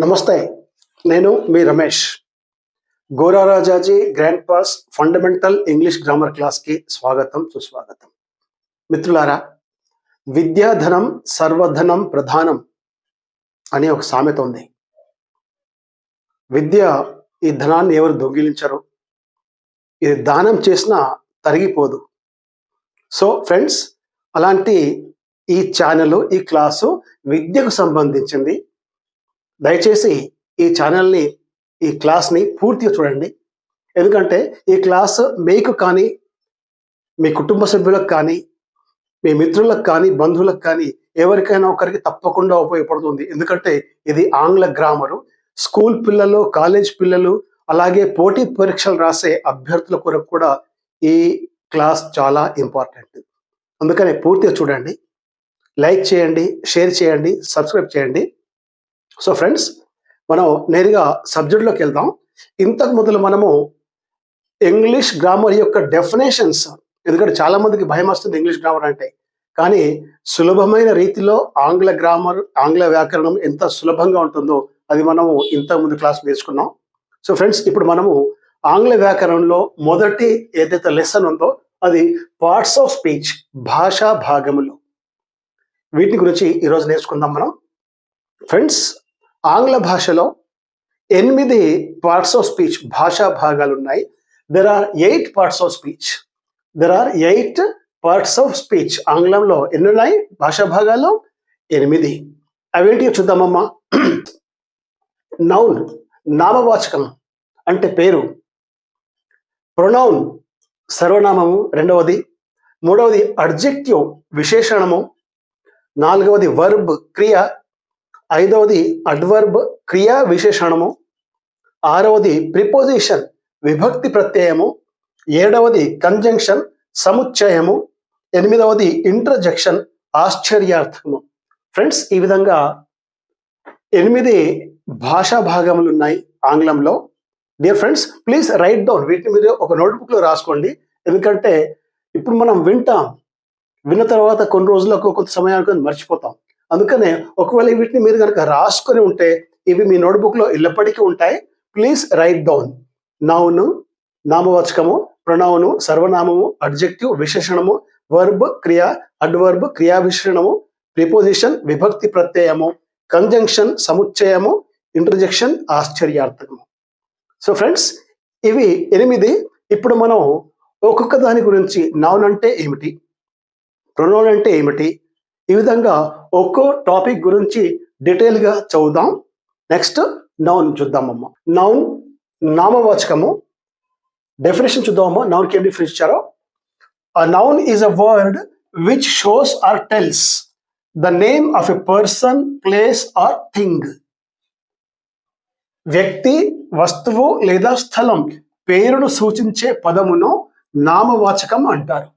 నమస్తే, నేను మీ రమేష్. గోరారాజాజీ grand pass fundamental English grammar క్లాస్కి స్వాగతం, సుస్వాగతం. మిత్రులారా, విద్యాధనం సర్వధనం ప్రధానం అనే ఒక సామెత ఉంది. విద్య ఈ ధనాన్ని ఎవరు దొంగిలించరు, ఇది దానం చేసినా తరిగిపోదు. సో ఫ్రెండ్స్, అలాంటి ఈ ఛానల్, ఈ క్లాసు విద్యకు సంబంధించింది. దయచేసి ఈ ఛానల్ని, ఈ క్లాస్ని పూర్తిగా చూడండి. ఎందుకంటే ఈ క్లాస్ మీకు కానీ, మీ కుటుంబ సభ్యులకు కానీ, మీ మిత్రులకు కానీ, బంధువులకు కానీ ఎవరికైనా ఒకరికి తప్పకుండా ఉపయోగపడుతుంది. ఎందుకంటే ఇది ఆంగ్ల గ్రామరు. స్కూల్ పిల్లలు, కాలేజ్ పిల్లలు, అలాగే పోటీ పరీక్షలు రాసే అభ్యర్థుల కొరకు కూడా ఈ క్లాస్ చాలా ఇంపార్టెంట్. అందుకనే పూర్తిగా చూడండి, లైక్ చేయండి, షేర్ చేయండి, సబ్స్క్రైబ్ చేయండి. సో ఫ్రెండ్స్, మనం నేరుగా సబ్జెక్ట్లోకి వెళ్దాం. ఇంతకు మొదలు మనము ఇంగ్లీష్ గ్రామర్ యొక్క డెఫినేషన్స్, ఎందుకంటే చాలా మందికి భయం వస్తుంది ఇంగ్లీష్ గ్రామర్ అంటే, కానీ సులభమైన రీతిలో ఆంగ్ల గ్రామర్, ఆంగ్ల వ్యాకరణం ఎంత సులభంగా ఉంటుందో అది మనము ఇంతకు ముందు క్లాస్ నేర్చుకున్నాం. సో ఫ్రెండ్స్, ఇప్పుడు మనము ఆంగ్ల వ్యాకరణంలో మొదటి ఏదైతే లెసన్ ఉందో అది పార్ట్స్ ఆఫ్ స్పీచ్, భాషా భాగములు. వీటి గురించి ఈరోజు నేర్చుకుందాం మనం. ఫ్రెండ్స్, ఆంగ్ల భాషలో 8 పార్ట్స్ ఆఫ్ స్పీచ్, భాషా భాగాలు ఉన్నాయి. There are 8 parts of speech. There are 8 parts of speech. ఆంగ్లంలో ఎన్ని ఉన్నాయి భాషా భాగాలు? 8. అవేంటివి చూద్దామమ్మా. నౌన్, నామవాచకం అంటే పేరు. ప్రొనౌన్, సర్వనామము రెండవది. మూడవది అడ్జెక్టివ్, విశేషణము. నాలుగవది వర్బ్, క్రియ. ఐదవది అడ్వర్బ్, క్రియా విశేషణము. ఆరవది ప్రిపోజిషన్, విభక్తి ప్రత్యయము. ఏడవది కంజంక్షన్, సముచ్చయము. ఎనిమిదవది ఇంటర్జెక్షన్, ఆశ్చర్యార్థకము. ఫ్రెండ్స్, ఈ విధంగా 8 భాషా భాగములు ఉన్నాయి ఆంగ్లంలో. Dear friends, please write down. వీటిని మీరు ఒక నోట్బుక్లో రాసుకోండి. ఎందుకంటే ఇప్పుడు మనం విన్న తర్వాత కొన్ని రోజులకు, కొంత సమయానికి మర్చిపోతాం. అందుకనే ఒకవేళ వీటిని మీరు కనుక రాసుకొని ఉంటే ఇవి మీ నోట్బుక్లో ఎల్లప్పటికీ ఉంటాయి. Please write down. నౌను, నామవాచకము. ప్రొనౌను, సర్వనామము. అడ్జెక్టివ్, విశేషణము. వర్బ్, క్రియ. అడ్వర్బ్, క్రియా విశేషణము. ప్రిపోజిషన్, విభక్తి ప్రత్యయము. కంజంక్షన్, సముచ్చయము. ఇంటర్జెక్షన్, ఆశ్చర్యార్థకము. సో ఫ్రెండ్స్, ఇవి 8. ఇప్పుడు మనం ఒక్కొక్క దాని గురించి, నౌన్ అంటే ఏమిటి, ప్రొనౌన్ అంటే ఏమిటి, ఈ విధంగా ఒక్కో టాపిక్ గురించి డీటెయిల్గా చదువుదాం. నెక్స్ట్ నౌన్ చూద్దామమ్మా. నౌన్, నామవాచకము. డెఫినేషన్ చూద్దామమ్మా. నౌన్కి ఏం డెఫినేషన్ ఇచ్చారో. A noun is a word which shows or tells the name of a person, place or thing. వ్యక్తి, వస్తువు లేదా స్థలం పేరును సూచించే పదమును నామవాచకం అంటారు.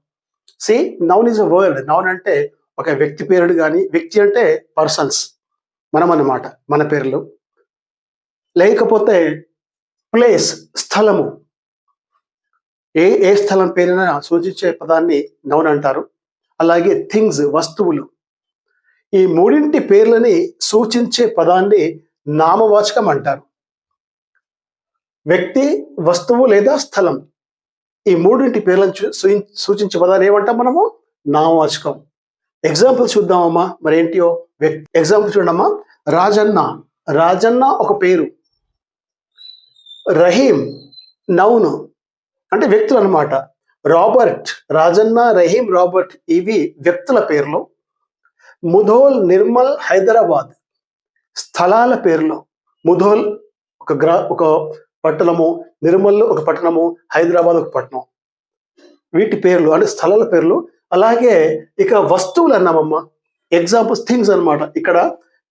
See, noun is a word. Noun అంటే ఒక వ్యక్తి పేరుడు కానీ, వ్యక్తి అంటే పర్సన్స్, మనం అన్నమాట, మన పేర్లు. లేకపోతే ప్లేస్, స్థలము. ఏ స్థలం పేరున సూచించే పదాన్ని నౌన్ అంటారు. అలాగే థింగ్స్, వస్తువులు. ఈ 3 పేర్లని సూచించే పదాన్ని నామవాచకం అంటారు. వ్యక్తి, వస్తువు లేదా స్థలం, ఈ 3 పేర్లను సూచించే పదాన్ని ఏమంటాం మనము? నామవాచకం. ఎగ్జాంపుల్ చూద్దామమ్మా. మరి ఏంటియో ఎగ్జాంపుల్ చూడమ్మా. రాజన్న, రాజన్న ఒక పేరు. రహీం, నౌను, అంటే వ్యక్తులు అన్నమాట. రాబర్ట్, రాజన్న, రహీం, రాబర్ట్, ఇవి వ్యక్తుల పేర్లు. ముధోల్, నిర్మల్, హైదరాబాద్, స్థలాల పేర్లు. ముధోల్ ఒక పట్టణము, నిర్మల్ ఒక పట్టణము, హైదరాబాద్ ఒక పట్టణం. వీటి పేర్లు అంటే స్థలాల పేర్లు. అలాగే ఇక వస్తువులు అన్నామమ్మా. ఎగ్జాంపుల్స్, థింగ్స్ అన్నమాట. ఇక్కడ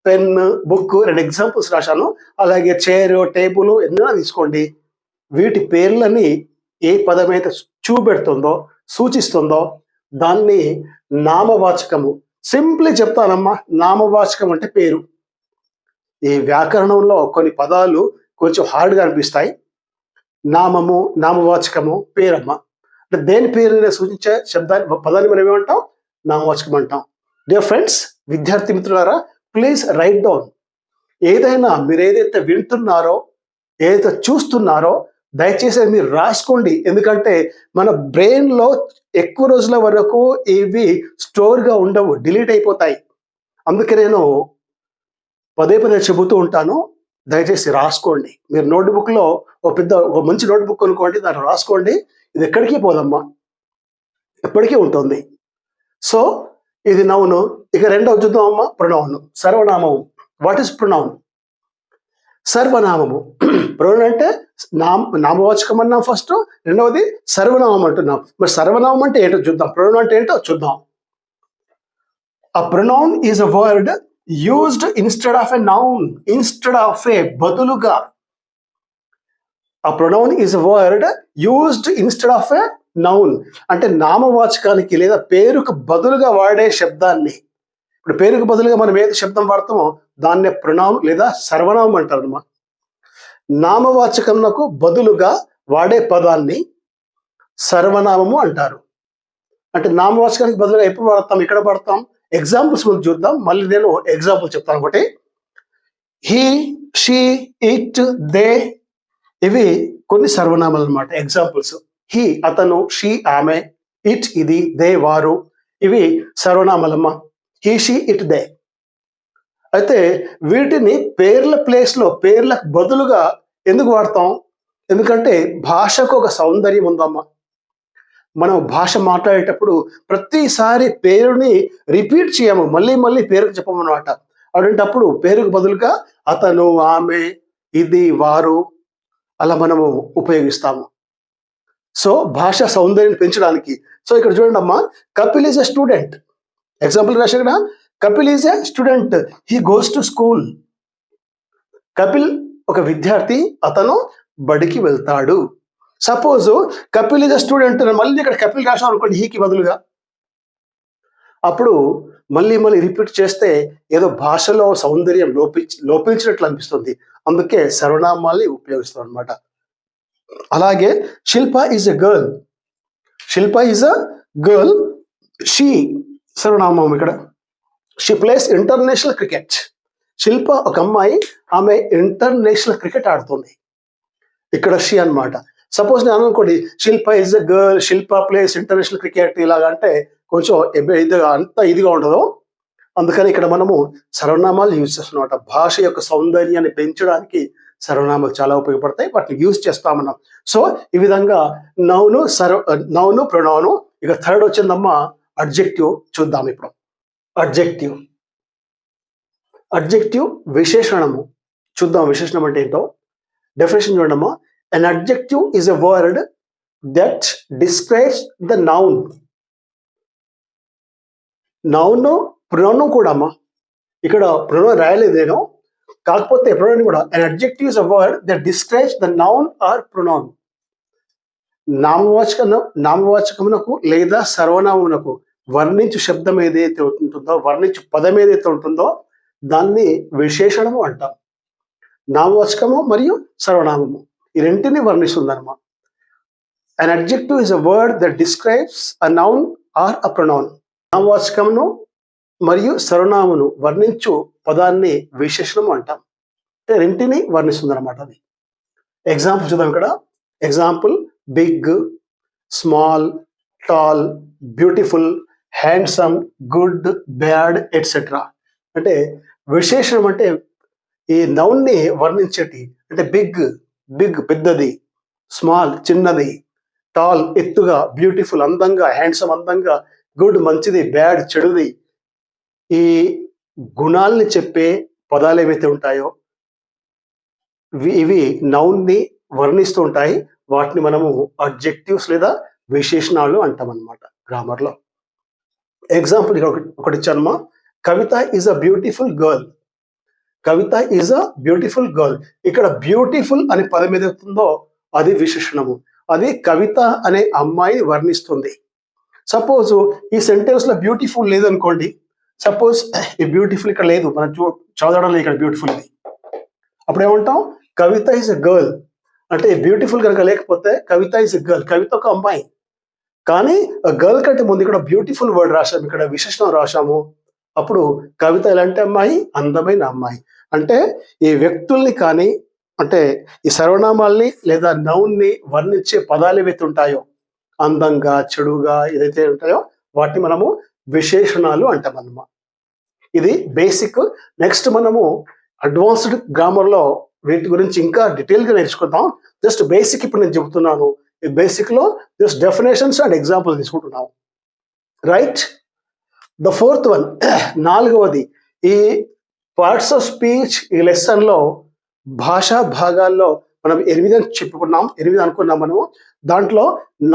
పెన్, బుక్ 2 ఎగ్జాంపుల్స్ రాశాను. అలాగే చైర్, టేబుల్ ఎన్నైనా తీసుకోండి. వీటి పేర్లని ఏ పదమైతే చూపెడుతుందో, సూచిస్తుందో దాన్ని నామవాచకము. సింప్లీ చెప్తానమ్మా, నామవాచకం అంటే పేరు. ఈ వ్యాకరణంలో కొన్ని పదాలు కొంచెం హార్డ్గా అనిపిస్తాయి. నామము, నామవాచకము, పేరమ్మ. అంటే దేని పేరు సూచించే పదాన్ని మనం ఏమంటాం? నామవాచకం అంటాం. డియర్ ఫ్రెండ్స్, విద్యార్థి మిత్రులారా, ప్లీజ్ రైట్ డౌన్. ఏదైనా మీరు ఏదైతే వింటున్నారో, ఏదైతే చూస్తున్నారో దయచేసి అది మీరు రాసుకోండి. ఎందుకంటే మన బ్రెయిన్‌లో ఎక్కువ రోజుల వరకు ఇవి స్టోర్‌గా ఉండవు. డిలీట్ అయిపోతాయి. అందుకే నేను పదే పదే చెబుతూ ఉంటాను. దయచేసి రాసుకోండి. మీరు నోట్‌బుక్‌లో ఒక మంచి నోట్‌బుక్ కొనుక్కోండి. దాంట్లో రాసుకోండి. ఇది ఎక్కడికి పోదమ్మా. ఎప్పటికీ ఉంటుంది. సో, ఇది నౌను. ఇక రెండోది చూద్దామమ్మా ప్రొనౌన్. సర్వనామము. What is pronoun? సర్వనామము. ప్రొనౌన్ అంటే నామవాచకం అన్నాం ఫస్ట్. రెండవది సర్వనామం అంటున్నాం. మరి సర్వనామం అంటే ఏంటో చూద్దాం. ప్రొనౌన్ అంటే ఏంటో చూద్దాం. A pronoun is a word used instead of a noun. Instead of a బదులుగా. A pronoun is a word used instead of a noun. అంటే నామవాచకానికి లేదా పేరుకు బదులుగా వాడే శబ్దాన్ని. ఇప్పుడు పేరుకు బదులుగా మనం ఏది శబ్దం వాడతామో దాన్నే ప్రొనౌన్ లేదా సర్వనామం అంటారు అన్నమాట. నామవాచకమునకు బదులుగా వాడే పదాన్ని సర్వనామము అంటారు. అంటే నామవాచకానికి బదులుగా ఎప్పుడు వాడతాం, ఎక్కడ వాడతాం? ఎగ్జాంపుల్స్ ముందు చూద్దాం. మళ్ళీ నేను ఎగ్జాంపుల్ చెప్తాను ఒకటి. హీ, షీ, ఇట్, దే, ఇవి కొన్ని సర్వనామాలు అనమాట. ఎగ్జాంపుల్స్. హీ అతను, షీ ఆమె, ఇట్ ఇది, దే వారు, ఇవి సర్వనామాలమ్మా. He, she, it, they. అయితే వీటిని పేర్ల ప్లేస్లో పేర్లకు బదులుగా ఎందుకు వాడతాం? ఎందుకంటే భాషకు ఒక సౌందర్యం ఉందమ్మా. మనం భాష మాట్లాడేటప్పుడు ప్రతిసారి పేరుని రిపీట్ చేయము, మళ్ళీ మళ్ళీ పేరుకు చెప్పమన్నమాట. అటువంటప్పుడు పేరుకు బదులుగా అతను, ఆమె, ఇది, వారు అలా మనము ఉపయోగిస్తాము. సో భాష సౌందర్యం పెంచడానికి. సో ఇక్కడ చూడండి అమ్మా, Kapil is a student. Example రాశాక Kapil is a student, he goes to school. Kapil ఒక విద్యార్థి, అతను బడికి వెళ్తాడు. Suppose Kapil is a student, మళ్ళీ ఇక్కడ కపిల్ రాశాం అనుకోండి హీకి బదులుగా. అప్పుడు మళ్ళీ మళ్ళీ రిపీట్ చేస్తే ఏదో భాషలో సౌందర్యం లోపించినట్లు అనిపిస్తుంది. అందుకే సర్వనామాల్ని ఉపయోగిస్తాం అనమాట. అలాగే Shilpa is a girl. Shilpa is a girl, she సర్వనామం ఇక్కడ. She plays international cricket. Shilpa ఒక అమ్మాయి, ఆమె ఇంటర్నేషనల్ క్రికెట్ ఆడుతుంది. ఇక్కడ షీ అన్నమాట. సపోజ్ నేను అనుకోండి Shilpa is a girl, Shilpa plays international cricket ఇలాగంటే కొంచెం అంత ఇదిగా ఉండదు. అందుకని ఇక్కడ మనము సర్వనామాలు యూజ్ చేస్తున్నమాట. భాష యొక్క సౌందర్యాన్ని పెంచడానికి సర్వనామాలు చాలా ఉపయోగపడతాయి, వాటిని యూజ్ చేస్తాం మనం. సో ఈ విధంగా నౌను ప్రొనౌను. ఇక థర్డ్ వచ్చిందమ్మా అడ్జెక్టివ్. చూద్దాం ఇప్పుడు. అడ్జెక్టివ్. అడ్జెక్టివ్ విశేషణము. చూద్దాం విశేషణం అంటే ఏంటో. డెఫినేషన్ చూడమ్మా. An adjective is a word that describes the noun. Noun pronoun కూడా అమ్మా. ఇక్కడ pronoun రాయలేదు నేను, కాకపోతే pronoun కూడా. An adjective is a word that describes the noun or pronoun. నామవాచకమునకు లేదా సర్వనామమునకు వర్ణించు శబ్దం ఏదైతే ఉంటుందో, వర్ణించు పదం ఏదైతే ఉంటుందో దాన్ని విశేషణము అంటాం. నామవాచకము మరియు సర్వనామము ఈ రెంటిని వర్ణిస్తుందన్నమాట. An adjective is a word that describes a noun or a pronoun. నామవాచకమును మరియు సర్వనామమును వర్ణించు పదాన్ని విశేషణము అంటాం. అంటే రెంటిని వర్ణిస్తుంది అనమాట అది. ఎగ్జాంపుల్ చూద్దాం ఇక్కడ. Example big, small, tall, beautiful, handsome, good, bad etcetera. అంటే విశేషణం అంటే ఈ నౌన్ని వర్ణించేటి. అంటే బిగ్ పెద్దది, స్మాల్ చిన్నది, టాల్ ఎత్తుగా, బ్యూటిఫుల్ అందంగా, హ్యాండ్సమ్ అందంగా, గుడ్ మంచిది, బ్యాడ్ చెడుది. ఈ గుణాలని చెప్పే పదాలు ఏవైతే ఉంటాయో ఇవి నౌన్ని వర్ణిస్తూ ఉంటాయి. వాటిని మనము అడ్జెక్టివ్స్ లేదా విశేషణాలు అంటాం అన్నమాట గ్రామర్లో. ఎగ్జాంపుల్ ఇక్కడ ఒకటి ఇచ్చానమ్మా. Kavita is a beautiful girl. Kavita is a beautiful girl. ఇక్కడ బ్యూటిఫుల్ అనే పదం ఏదవుతుందో అది విశేషణము. అది కవిత అనే అమ్మాయిని వర్ణిస్తుంది. సపోజ్ ఈ సెంటెన్స్ లో బ్యూటిఫుల్ లేదనుకోండి. సపోజ్ ఈ బ్యూటిఫుల్ ఇక్కడ లేదు, మనం చదవడం లేదు ఇక్కడ బ్యూటిఫుల్ ఇది. అప్పుడు ఏమంటాం? కవిత ఈజ్ ఎ గర్ల్. అంటే బ్యూటిఫుల్ కనుక లేకపోతే కవిత ఈజ్ ఎ గర్ల్, కవిత ఒక అమ్మాయి. కానీ గర్ల్ కంటే ముందు ఇక్కడ బ్యూటిఫుల్ వర్డ్ రాశాము, ఇక్కడ విశేషణం రాశాము. అప్పుడు కవిత ఎలాంటి అమ్మాయి? అందమైన అమ్మాయి. అంటే ఈ వ్యక్తుల్ని కానీ అంటే ఈ సర్వనామాల్ని లేదా నౌన్ని వర్ణించే పదాలు ఏవైతే ఉంటాయో అందంగా చెడుగా ఏదైతే ఉంటాయో వాటిని మనము విశేషణాలు అంటాం అన్నమాట. ఇది బేసిక్. నెక్స్ట్ మనము అడ్వాన్స్డ్ గ్రామర్లో వీటి గురించి ఇంకా డీటెయిల్గా నేర్చుకుందాం. జస్ట్ బేసిక్ ఇప్పుడు నేను చెబుతున్నాను. ఈ బేసిక్లో జస్ట్ డెఫినేషన్స్ అండ్ ఎగ్జాంపుల్స్ తీసుకుంటున్నాం. రైట్. ద ఫోర్త్ వన్, నాలుగవది, ఈ పార్ట్స్ ఆఫ్ స్పీచ్ ఈ లెసన్లో భాషా భాగాల్లో మనం 8 అని చెప్పుకున్నాం, 8 అనుకున్నాం మనము. దాంట్లో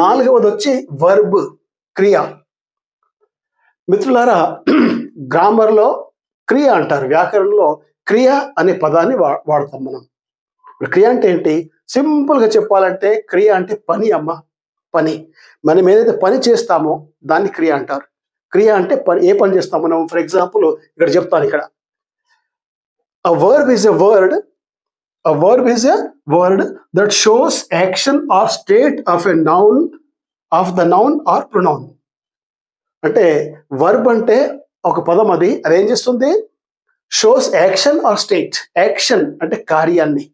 నాలుగవది వచ్చి వర్బ్, క్రియ. మిత్రులారా, గ్రామర్లో క్రియ అంటారు, వ్యాకరణంలో క్రియ అనే పదాన్ని వాడతాం మనం. క్రియ అంటే ఏంటి? సింపుల్గా చెప్పాలంటే క్రియ అంటే పని అమ్మ, పని. మనం ఏదైతే పని చేస్తామో దాన్ని క్రియ అంటారు. క్రియ అంటే పని, ఏ పని చేస్తాం మనం. ఫర్ ఎగ్జాంపుల్ ఇక్కడ చెప్తాను. ఇక్కడ a verb is a word that shows action or state of a noun, of the noun or pronoun. అంటే వర్బ్ అంటే ఒక పదం, అది ఏం చేస్తుంది? Shows action or state. Action అంటే కార్యాన్ని,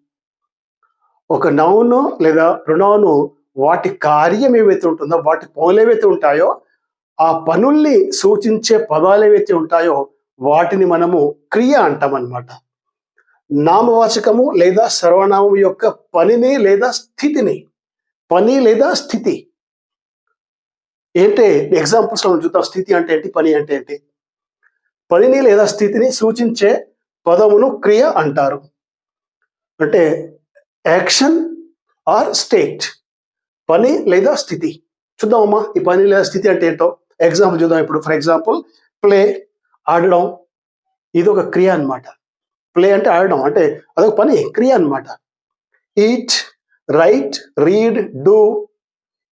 ఒక నౌను లేదా ప్రొనౌను వాటి కార్యం ఏవైతే ఉంటుందో, వాటి పనులు ఏవైతే ఉంటాయో, ఆ పనుల్ని సూచించే పదాలు ఏవైతే ఉంటాయో వాటిని మనము క్రియ అంటాం అన్నమాట. నామవాచకము లేదా సర్వనామం యొక్క పనిని లేదా స్థితిని, పని లేదా స్థితి ఏంటి? ఎగ్జాంపుల్స్ మనం చూద్దాం. స్థితి అంటే ఏంటి, పని అంటే ఏంటి? పనిని లేదా స్థితిని సూచించే పదమును క్రియ అంటారు. అంటే యాక్షన్ ఆర్ స్టేట్, పని లేదా స్థితి. చూద్దామమ్మా ఈ పని లేదా స్థితి అంటే ఏంటో. ఎగ్జాంపుల్ చూద్దాం ఇప్పుడు. ఫర్ ఎగ్జాంపుల్, ప్లే, ఆడడం, ఇది ఒక క్రియ అన్నమాట. ప్లే అంటే ఆడడం, అంటే అదొక పని, క్రియ అన్నమాట. Eat, write, read, do,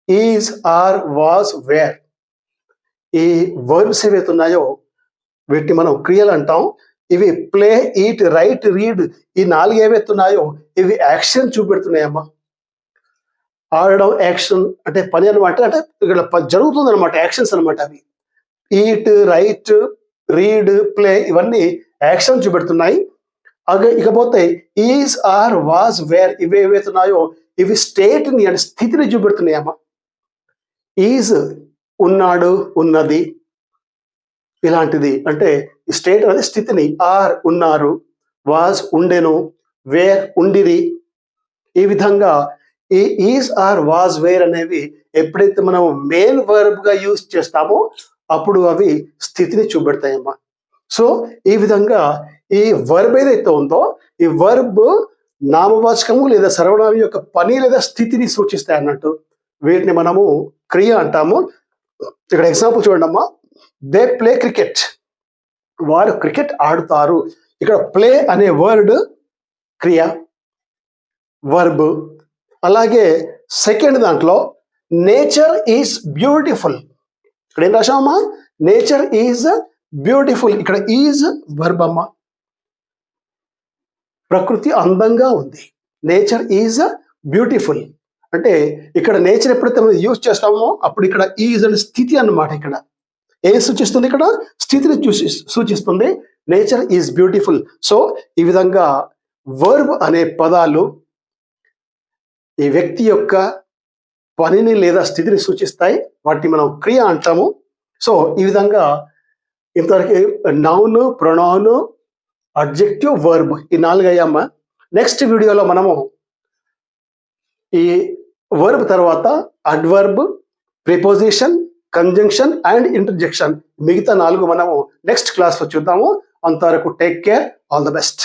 is, are, was, were, ఈ వర్బ్స్ ఏవైతే ఉన్నాయో వీటిని మనం క్రియలు అంటాం. ఇవి ప్లే, ఈట్, రైట్, రీడ్, ఈ 4 ఏవైతే ఉన్నాయో ఇవి యాక్షన్ చూపెడుతున్నాయమ్మా. ఆడడం యాక్షన్ అంటే పని అనమాట, అంటే ఇక్కడ జరుగుతుంది అనమాట, యాక్షన్స్ అనమాట అవి. ఈట్, రైట్, రీడ్, ప్లే ఇవన్నీ యాక్షన్ చూపెడుతున్నాయి. ఇకపోతే ఈజ్, ఆర్, వాజ్, వేర్ ఇవి ఏవైతే ఉన్నాయో ఇవి స్టేట్ని అంటే స్థితిని చూపెడుతున్నాయమ్మా. ఈజ్ ఉన్నాడు, ఉన్నది, ఇలాంటిది అంటే స్టేట్ అనేది స్థితిని. ఆర్ ఉన్నారు, వాజ్ ఉండెను, వేర్ ఉండిరి. ఈ విధంగా ఈ ఈజ్, ఆర్, వాజ్, వేర్ అనేవి ఎప్పుడైతే మనం మెయిన్ వర్బ్ గా యూజ్ చేస్తామో అప్పుడు అవి స్థితిని చూపెడతాయమ్మా. సో ఈ విధంగా ఈ వర్బ్ ఏదైతే ఉందో ఈ వర్బ్ నామవాచకము లేదా సర్వనామం యొక్క పని లేదా స్థితిని సూచిస్తాయి అన్నట్టు. వీటిని మనము క్రియ అంటాము. ఇక్కడ ఎగ్జాంపుల్ చూడండి అమ్మా. దే ప్లే క్రికెట్, వారు క్రికెట్ ఆడుతారు. ఇక్కడ ప్లే అనే వర్డ్ క్రియ, వర్బ్. అలాగే సెకండ్ దాంట్లో నేచర్ ఈజ్ బ్యూటిఫుల్, ఇక్కడ ఏం రాసామమ్మా? Nature is beautiful. ఇక్కడ ఈజ్ వర్బ్ అమ్మా. ప్రకృతి అందంగా ఉంది. నేచర్ ఈజ్ బ్యూటిఫుల్ అంటే ఇక్కడ నేచర్ ఎప్పుడైతే మనం యూజ్ చేస్తామో అప్పుడు ఇక్కడ ఈజ్ అనే స్థితి అన్నమాట. ఇక్కడ ఏం సూచిస్తుంది? ఇక్కడ స్థితిని సూచిస్తుంది. Nature is beautiful. సో ఈ విధంగా వర్బ్ అనే పదాలు ఈ వ్యక్తి యొక్క పనిని లేదా స్థితిని సూచిస్తాయి. వాటిని మనం క్రియ అంటాము. సో ఈ విధంగా ఇంతవరకు నౌన్, ప్రొనౌన్, అడ్జెక్టివ్, వర్బ్ ఈ 4 అయ్యామా. నెక్స్ట్ వీడియోలో మనము ఈ వర్బ్ తర్వాత adverb, preposition, conjunction and interjection మిగతా 4 మనము నెక్స్ట్ క్లాస్లో చూద్దాము. అంతవరకు take care, all the best.